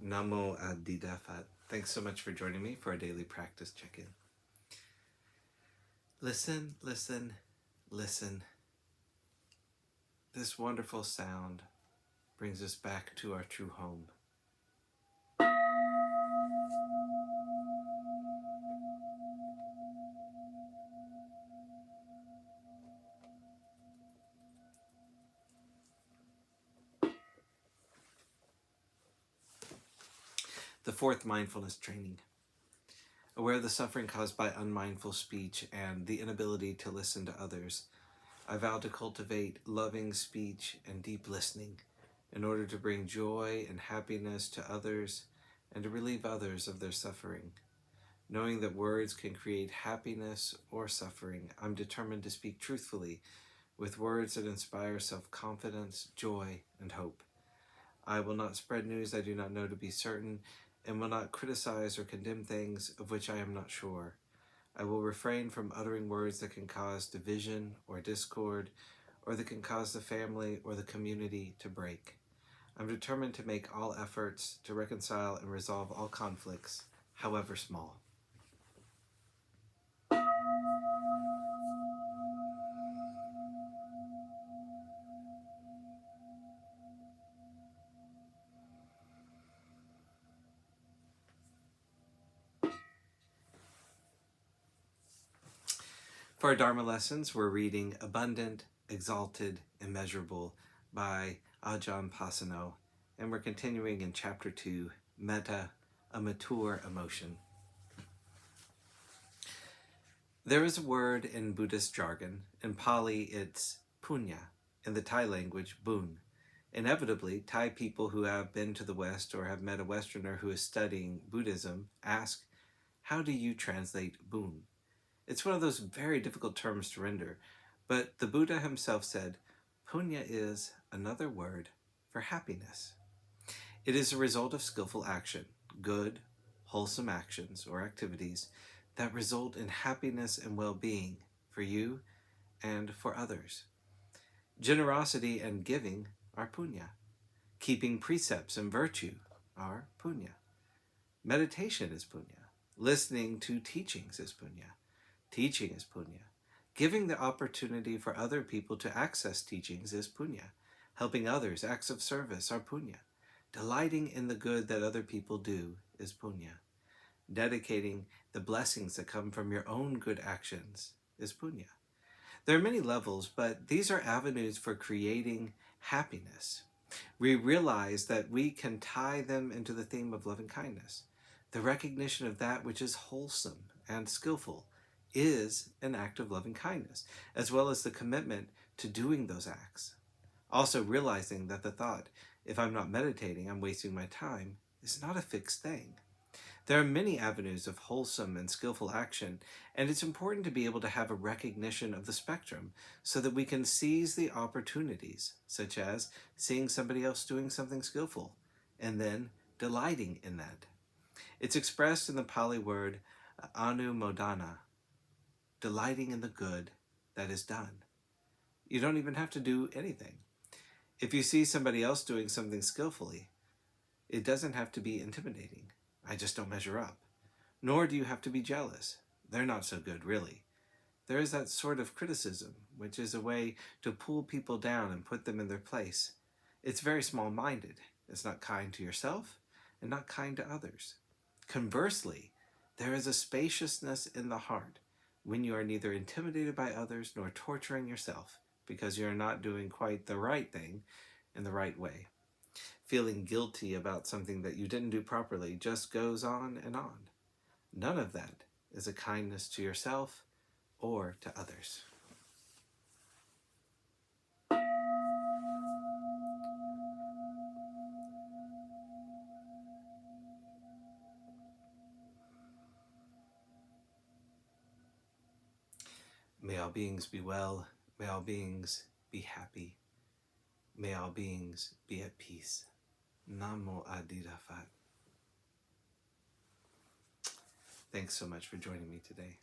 Namo Phat. Thanks so much for joining me for our daily practice check-in. Listen, listen, listen. This wonderful sound brings us back to our true home. The fourth mindfulness training. Aware of the suffering caused by unmindful speech and the inability to listen to others, I vow to cultivate loving speech and deep listening in order to bring joy and happiness to others and to relieve others of their suffering. Knowing that words can create happiness or suffering, I'm determined to speak truthfully with words that inspire self-confidence, joy, and hope. I will not spread news I do not know to be certain, and will not criticize or condemn things of which I am not sure. I will refrain from uttering words that can cause division or discord, or that can cause the family or the community to break. I'm determined to make all efforts to reconcile and resolve all conflicts, however small. For our Dharma lessons, we're reading Abundant, Exalted, Immeasurable by Ajahn Pasanno, and we're continuing in Chapter 2, Metta, a Mature Emotion. There is a word in Buddhist jargon. In Pali, it's punya. In the Thai language, boon. Inevitably, Thai people who have been to the West or have met a Westerner who is studying Buddhism ask, how do you translate boon? It's one of those very difficult terms to render, but the Buddha himself said, punya is another word for happiness. It is a result of skillful action, good, wholesome actions or activities that result in happiness and well-being for you and for others. Generosity and giving are punya. Keeping precepts and virtue are punya. Meditation is punya. Listening to teachings is punya. Teaching is punya. Giving the opportunity for other people to access teachings is punya. Helping others, acts of service, are punya. Delighting in the good that other people do is punya. Dedicating the blessings that come from your own good actions is punya. There are many levels, but these are avenues for creating happiness. We realize that we can tie them into the theme of loving kindness. The recognition of that which is wholesome and skillful is an act of loving kindness, as well as the commitment to doing those acts. Also realizing that the thought, if I'm not meditating, I'm wasting my time, is not a fixed thing. There are many avenues of wholesome and skillful action, and it's important to be able to have a recognition of the spectrum so that we can seize the opportunities, such as seeing somebody else doing something skillful, and then delighting in that. It's expressed in the Pali word anumodana, delighting in the good that is done. You don't even have to do anything. If you see somebody else doing something skillfully, it doesn't have to be intimidating. I just don't measure up. Nor do you have to be jealous. They're not so good, really. There is that sort of criticism, which is a way to pull people down and put them in their place. It's very small-minded. It's not kind to yourself and not kind to others. Conversely, there is a spaciousness in the heart when you are neither intimidated by others nor torturing yourself because you're not doing quite the right thing in the right way. Feeling guilty about something that you didn't do properly just goes on and on. None of that is a kindness to yourself or to others. May all beings be well. May all beings be happy. May all beings be at peace. Namo Phat. Thanks so much for joining me today.